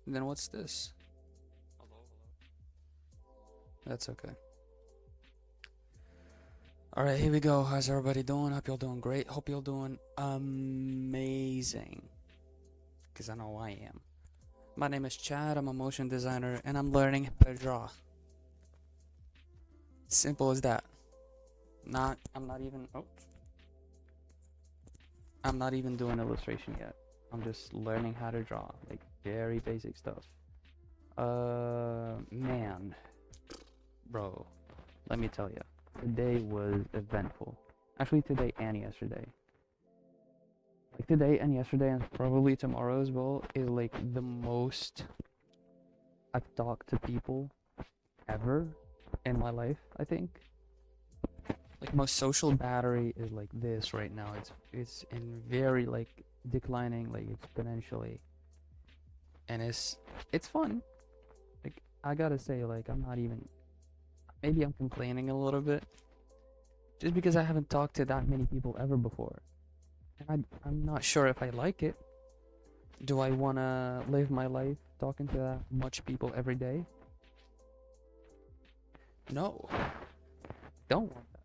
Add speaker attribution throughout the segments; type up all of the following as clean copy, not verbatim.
Speaker 1: Then what's this?
Speaker 2: Hello,
Speaker 1: That's okay. Alright, here we go. How's everybody doing? Hope you're doing great. Hope you're doing amazing. Because I know I am. My name is Chad. I'm a motion designer and I'm learning how to draw. Simple as that. I'm not even. Oh. I'm not even doing illustration yet. I'm just learning how to draw. Like, very basic stuff. Man. Bro. Let me tell you. Today was eventful. Actually, today and yesterday. Like today and yesterday and probably tomorrow as well is like the most I've talked to people ever in my life, I think. Like most social battery is like this right now. It's in very like declining like exponentially. And it's fun. Like I gotta say, like I'm not even maybe I'm complaining a little bit. Just because I haven't talked to that many people ever before. And I'm not sure if I like it. Do I want to live my life talking to that much people every day? No, don't want that.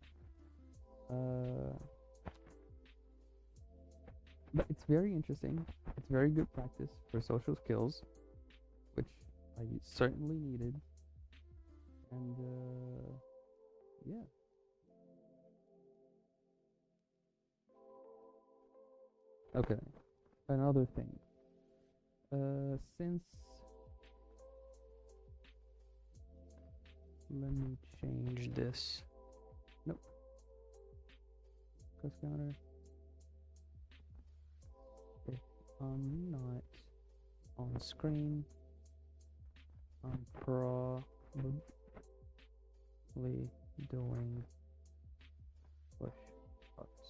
Speaker 1: But it's very interesting. It's very good practice for social skills, which I certainly needed. And yeah. Okay. Another thing. Since let me change this. Nope. Cost counter. If I'm not on screen, I'm probably doing push ups.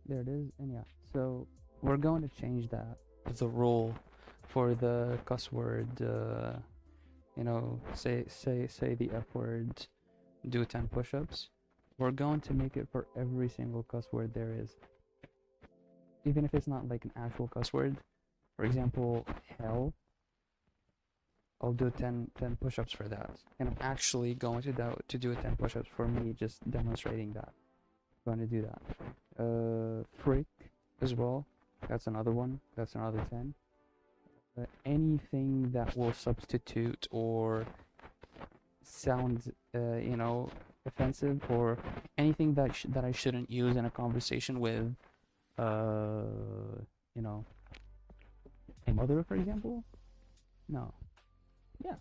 Speaker 1: There it is, and yeah. So we're going to change that the rule for the cuss word. Say the F word. Do 10 push-ups. We're going to make it for every single cuss word there is, even if it's not like an actual cuss word. For example, hell. I'll do 10 push-ups for that, and I'm actually going to do 10 push-ups for me, just demonstrating that. I'm going to do that. Freak as well. That's another one. That's another 10. Anything that will substitute or sound, offensive, or anything that I shouldn't use in a conversation with, uh, you know, a mother, for example. No, yeah,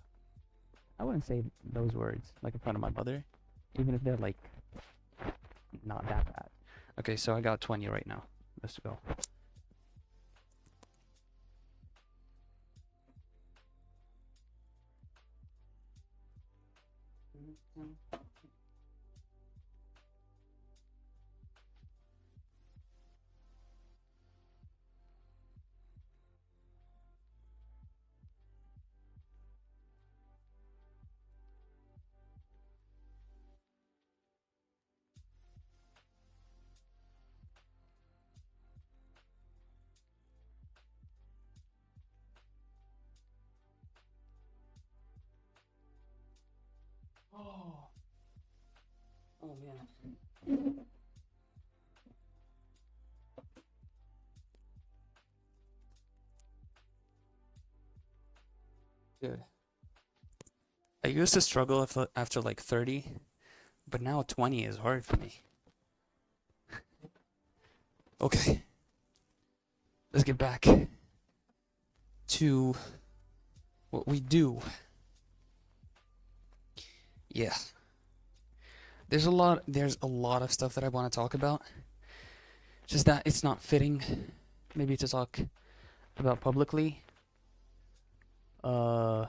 Speaker 1: I wouldn't say those words like in front of my mother, even if they're like not that bad. Okay, so I got 20 right now. Let's go. Oh, oh man. Dude, I used to struggle after like 30, but now 20 is hard for me. Okay, let's get back to what we do. Yeah, there's a lot of stuff that I want to talk about. Just that it's not fitting, maybe to talk about publicly. Uh,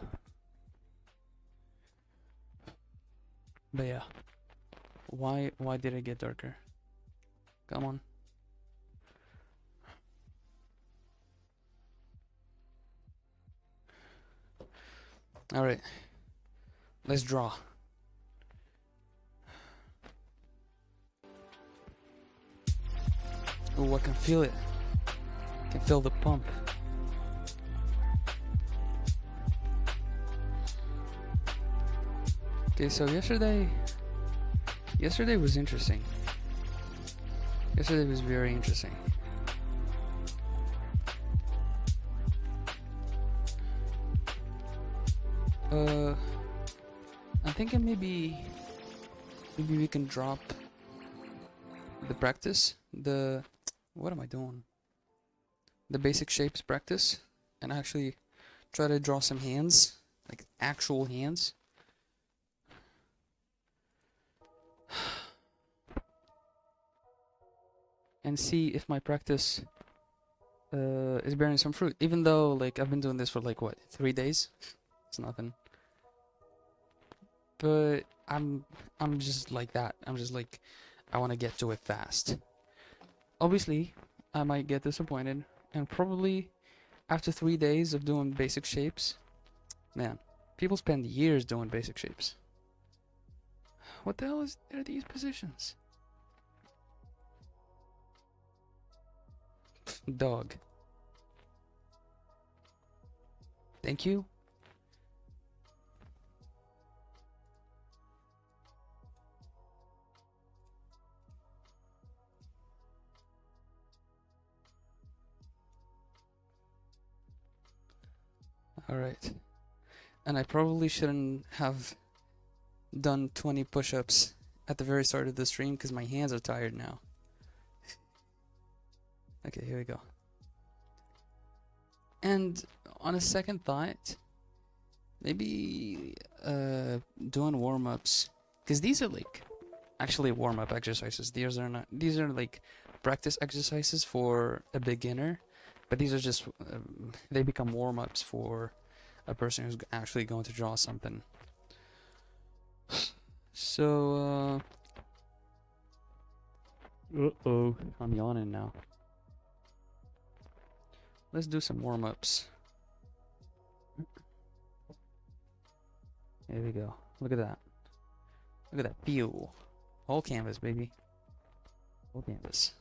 Speaker 1: but yeah, why did it get darker? Come on. Alright, let's draw. Ooh, I can feel it. I can feel the pump. Okay, so yesterday was interesting. Yesterday was very interesting. I'm thinking maybe we can drop the practice, what am I doing? The basic shapes practice, and actually try to draw some hands, like actual hands. And see if my practice is bearing some fruit. Even though like I've been doing this for like what, 3 days? It's nothing. But I'm just like that. I'm just like, I want to get to it fast. Obviously, I might get disappointed, and probably after 3 days of doing basic shapes, man, people spend years doing basic shapes. What the hell are these positions? Dog. Thank you. Alright. And I probably shouldn't have done 20 push-ups at the very start of the stream because my hands are tired now. Okay, here we go. And on a second thought, maybe doing warm-ups, because these are like actually warm-up exercises. These are not. These are like practice exercises for a beginner, but these are just they become warm-ups for a person who's actually going to draw something. So uh-oh, I'm yawning now. Let's do some warm-ups. There we go. Look at that. Look at that view. Whole canvas, baby. Whole canvas.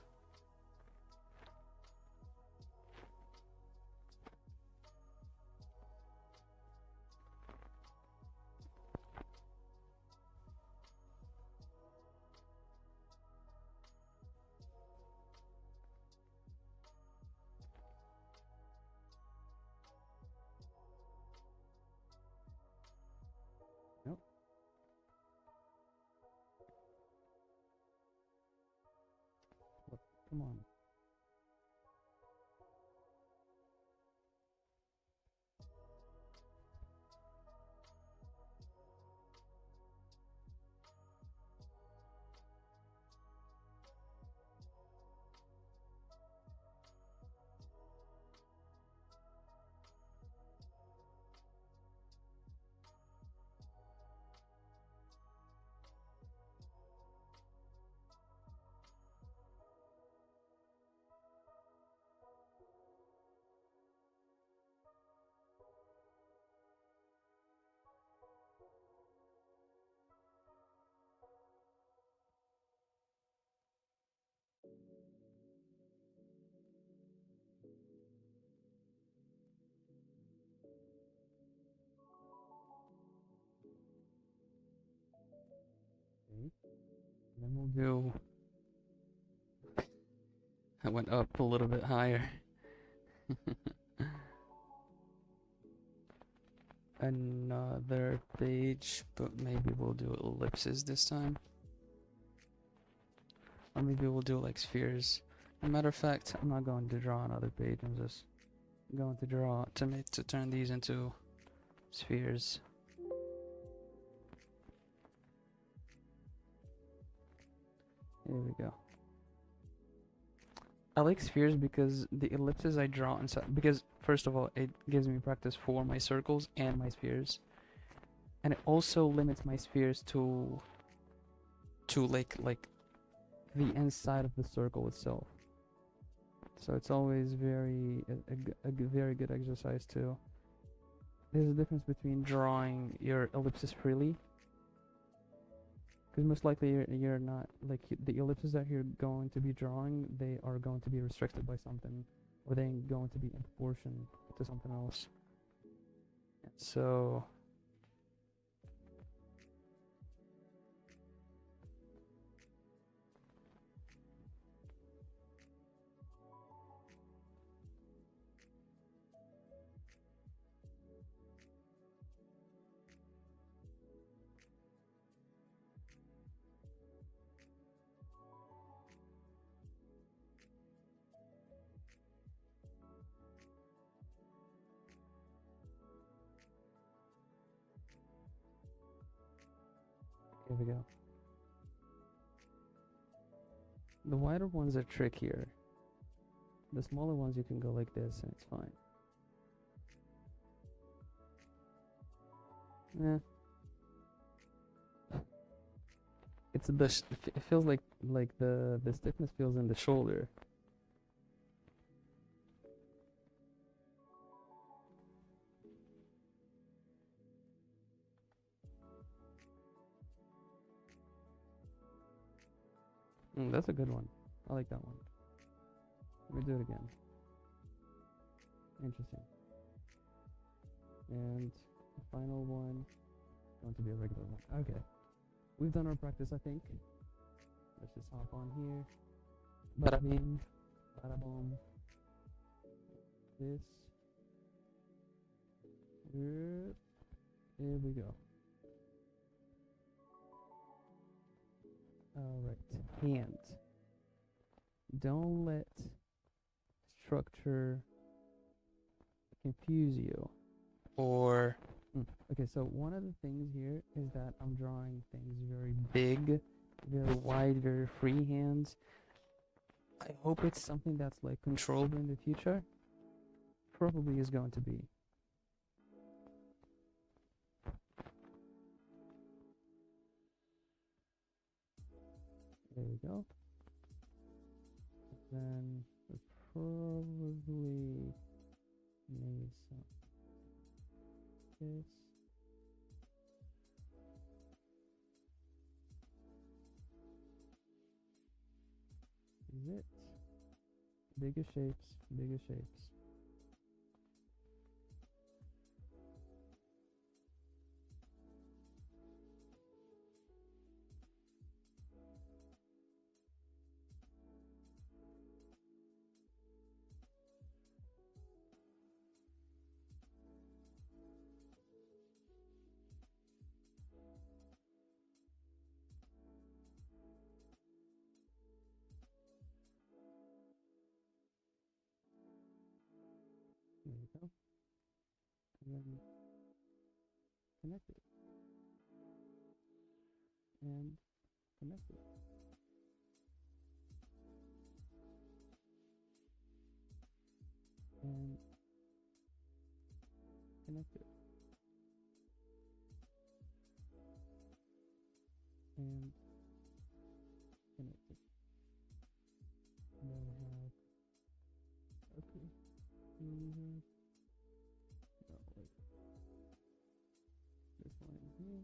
Speaker 1: Nope. Come on. Okay. Then we'll do. I went up a little bit higher. Another page, but maybe we'll do ellipses this time. Or maybe we'll do like spheres. As a matter of fact, I'm not going to draw another page. I'm just going to draw to turn these into spheres. Here we go. I like spheres because the ellipses I draw inside, because first of all, it gives me practice for my circles and my spheres, and it also limits my spheres to like the inside of the circle itself. So it's always very a very good exercise too. there's a difference between drawing your ellipses freely, because most likely you're not like the ellipses that you're going to be drawing, they are going to be restricted by something, or they're going to be in proportion to something else. And so here we go. The wider ones are trickier. The smaller ones you can go like this and it's fine. Yeah. It's the it feels like the stiffness feels in the shoulder. That's a good one. I like that one. Let me do it again. Interesting. And the final one is going to be a regular one. Okay. We've done our practice, I think. Let's just hop on here. Bada bing, bada boom. This. Here we go. Alright. Hands. Don't let structure confuse you. Or okay, so one of the things here is that I'm drawing things very big, very wide, very free hands. I hope it's something that's like controlled in the future. Probably is going to be. There we go. Then we probably need some this. Is it? Bigger shapes, bigger shapes. There we go. And then connect it. And connect it. And connect it. And connect it. And then we have, okay, here we have, no, wait, this one here.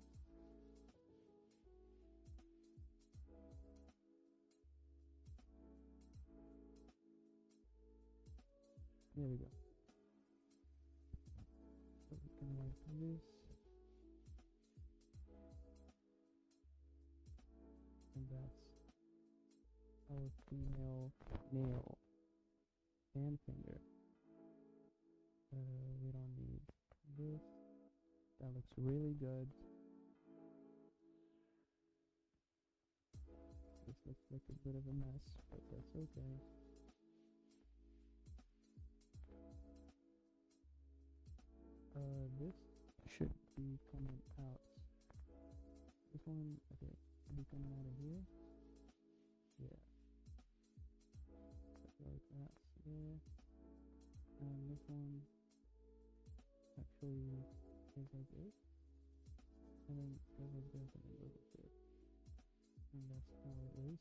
Speaker 1: There we go. So we can like this. And that's our female nail and finger. We don't need this. That looks really good. This looks like a bit of a mess, but that's okay. This should be coming out. This one, okay, should be coming out of here. Yeah. Like that there. And this one actually is like this. And then goes like this and then goes like this. And that's how it is.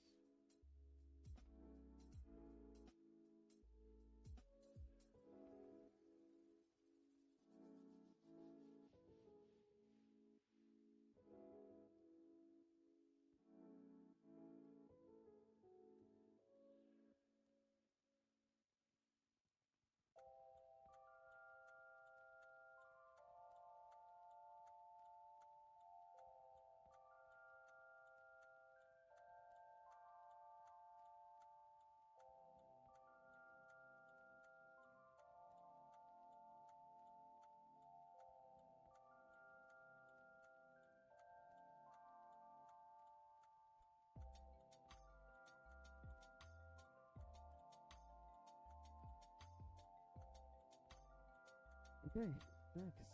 Speaker 1: Okay, next.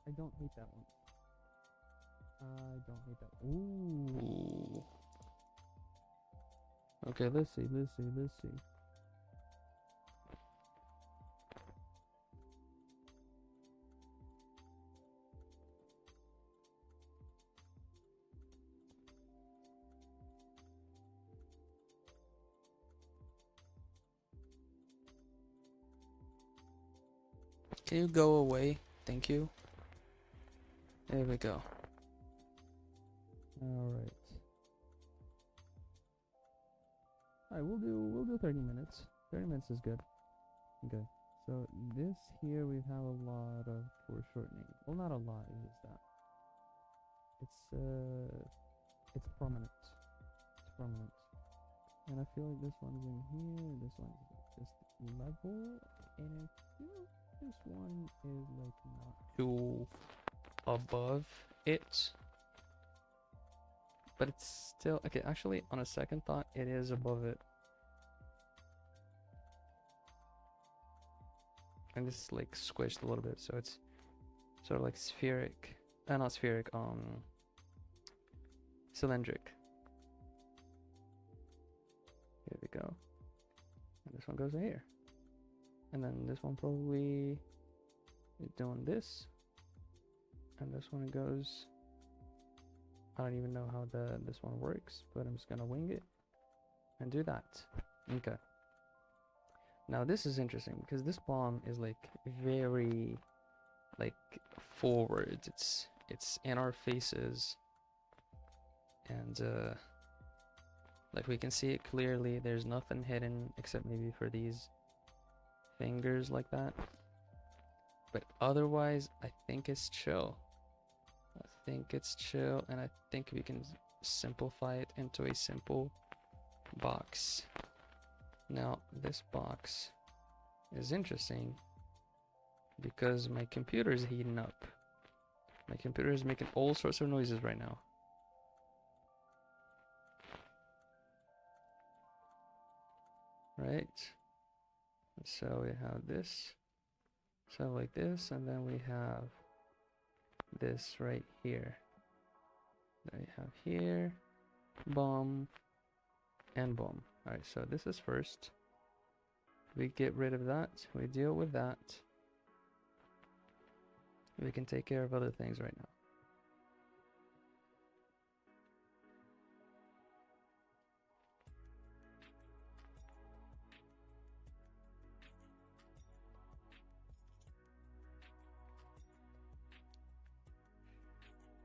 Speaker 1: I don't hate that one. I don't hate that. Ooh. Okay, let's see. Can you go away? Thank you. There we go. Alright. Alright, we'll do 30 minutes. 30 minutes is good. Okay. So this here we have a lot of foreshortening. Well, not a lot, it's just that. It's prominent. It's prominent. And I feel like this one's in here, this one's just level, and I feel this one is like not too above it. But it's still okay, actually on a second thought, it is above it. And this is like squished a little bit, so it's sort of like spheric. Not spheric, cylindric. Here we go. And this one goes in here. And then this one probably is doing this. And this one goes, I don't even know how this one works, but I'm just gonna wing it and do that. Okay. Now this is interesting because this bomb is like very like forward. It's in our faces, and like we can see it clearly. There's nothing hidden except maybe for these fingers like that. But otherwise, I think it's chill. And I think we can simplify it into a simple box. Now, this box is interesting because my computer is heating up. My computer is making all sorts of noises right now. Right? So we have this, so like this, and then we have this right here. Then we have here, boom, and boom. Alright, so this is first. We get rid of that, we deal with that. We can take care of other things right now.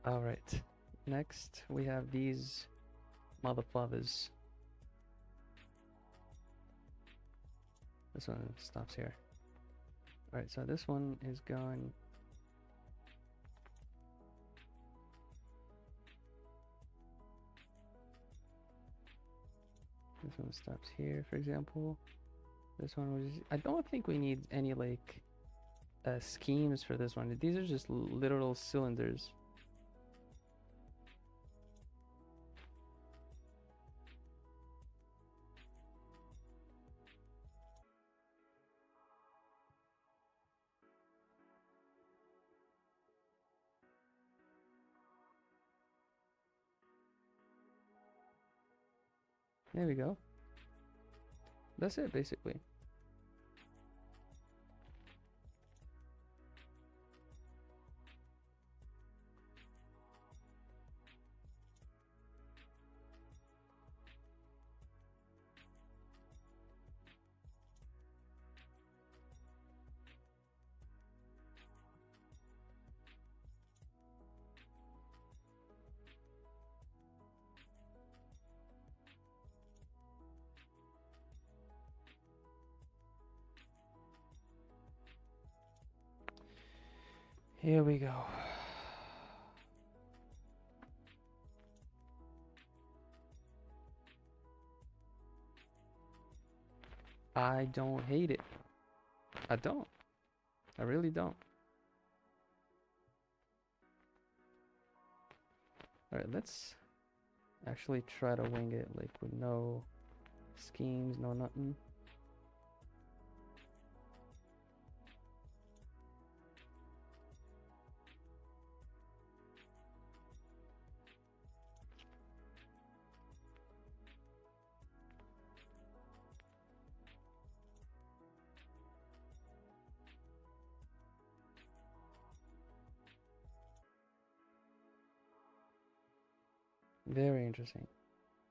Speaker 1: Alright, next we have these motherfuckers. This one stops here. Alright, so this one is going. This one stops here, for example. This one was. I don't think we need any like schemes for this one. These are just literal cylinders. There we go. That's it, basically. Here we go. I don't hate it. I don't. I really don't. Alright, let's actually try to wing it like with no schemes, no nothing. Very interesting.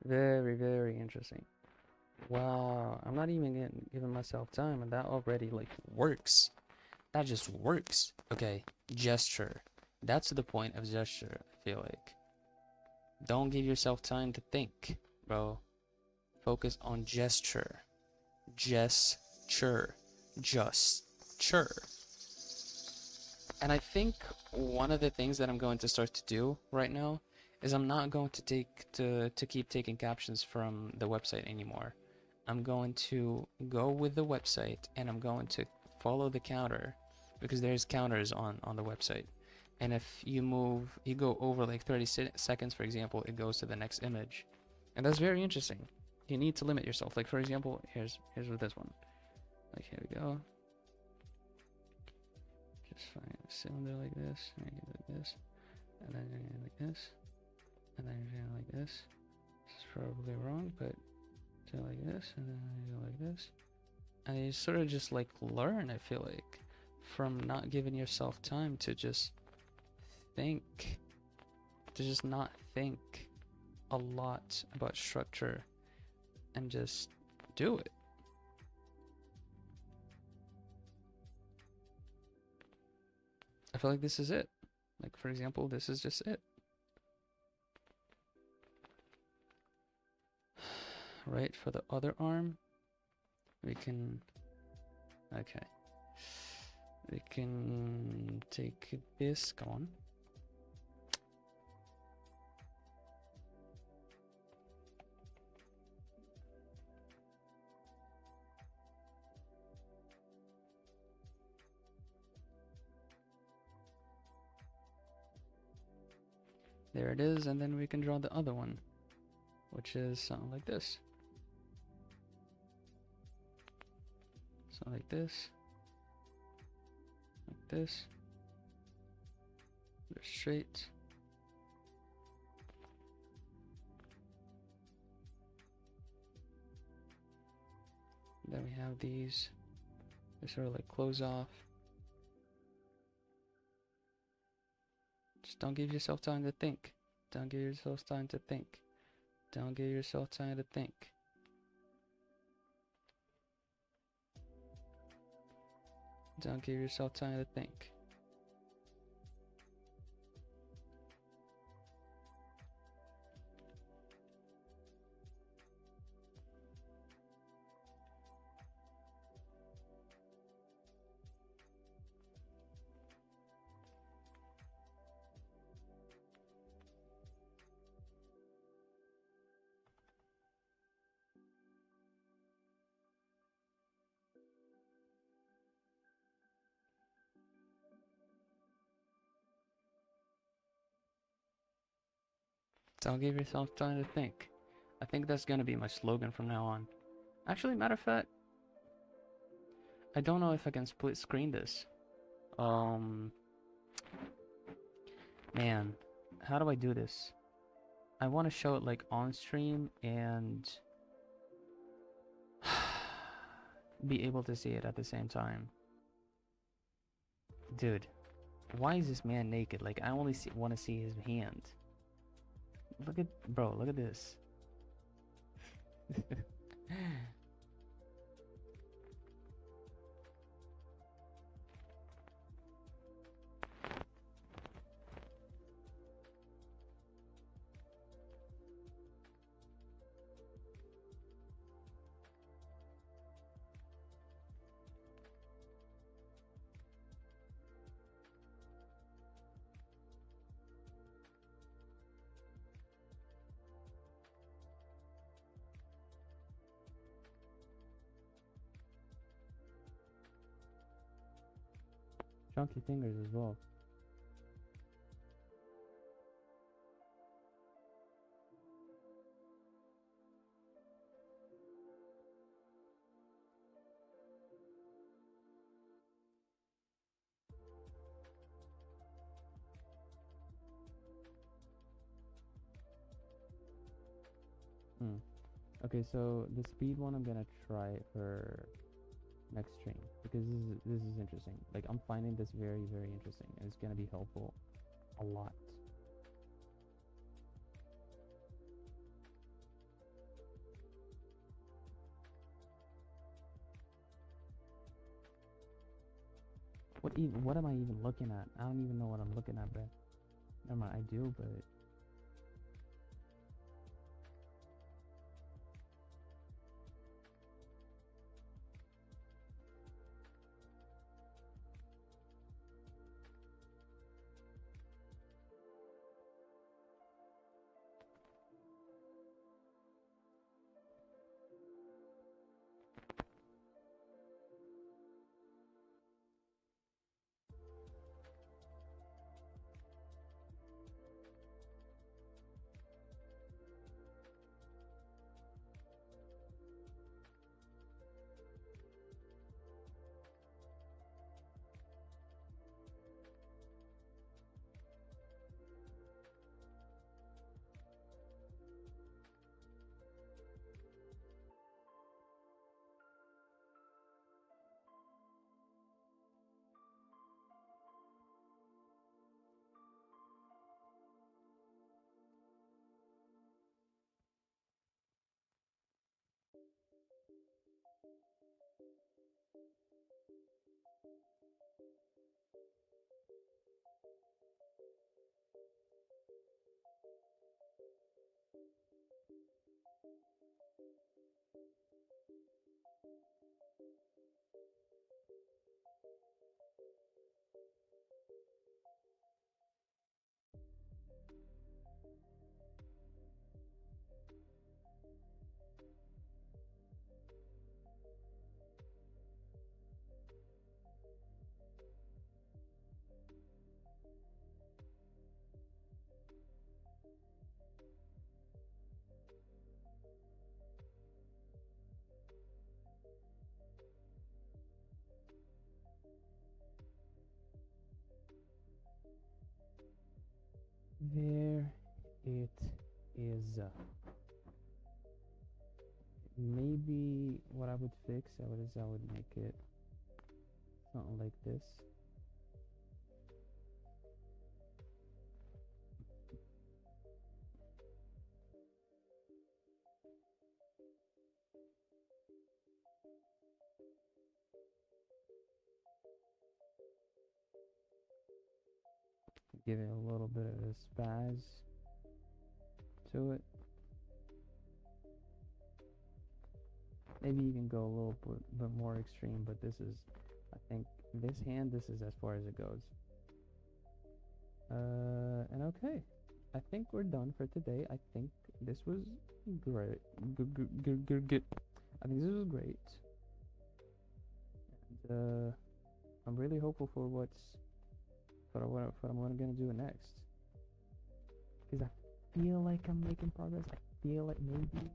Speaker 1: Very, very interesting. Wow, I'm not even giving myself time, and that already like works. That just works. Okay, gesture. That's the point of gesture, I feel like. Don't give yourself time to think, bro. Focus on gesture. Gesture. Gesture. And I think one of the things that I'm going to start to do right now is I'm not going to keep taking captions from the website anymore. I'm going to go with the website and I'm going to follow the counter because there's counters on the website. And if you go over like 30 seconds, for example, it goes to the next image. And that's very interesting. You need to limit yourself. Like for example, here's with this one. Like here we go. Just find a cylinder like this, and you like this, and then you're gonna like this, and then you're gonna like this. This is probably wrong, but do like this, and then you go like this. And you sort of just like learn, I feel like, from not giving yourself time to just think, to just not think a lot about structure and just do it. I feel like this is it. Like, for example, this is just it. Right, for the other arm, we can, okay. We can take this, come on. There it is, and then we can draw the other one, which is something like this. Something like this. Like this. They're straight. Then we have these. They sort of like close off. Just don't give yourself time to think. Don't give yourself time to think. Don't give yourself time to think. Don't give yourself time to think. Don't give yourself time to think. I think that's gonna be my slogan from now on. Actually, matter of fact, I don't know if I can split screen this. Man, how do I do this? I want to show it like on stream and be able to see it at the same time. Dude, why is this man naked? Like, I only want to see his hand. Look at, bro, look at this. Chunky fingers as well. Okay, so the speed one I'm gonna try for next stream because this is interesting. Like, I'm finding this very, very interesting, and it's gonna be helpful a lot. What am I even looking at? I don't even know what I'm looking at, bro. Never mind, I do, but there it is. Maybe what I would fix I would make it something like this. Give it a little bit of a spaz to it. Maybe you can go a little bit more extreme, but this is, I think, this is as far as it goes. And okay, I think we're done for today. I think this was great. Good. I think this was great. And I'm really hopeful for what I'm gonna do next. Because I feel like I'm making progress. I feel like maybe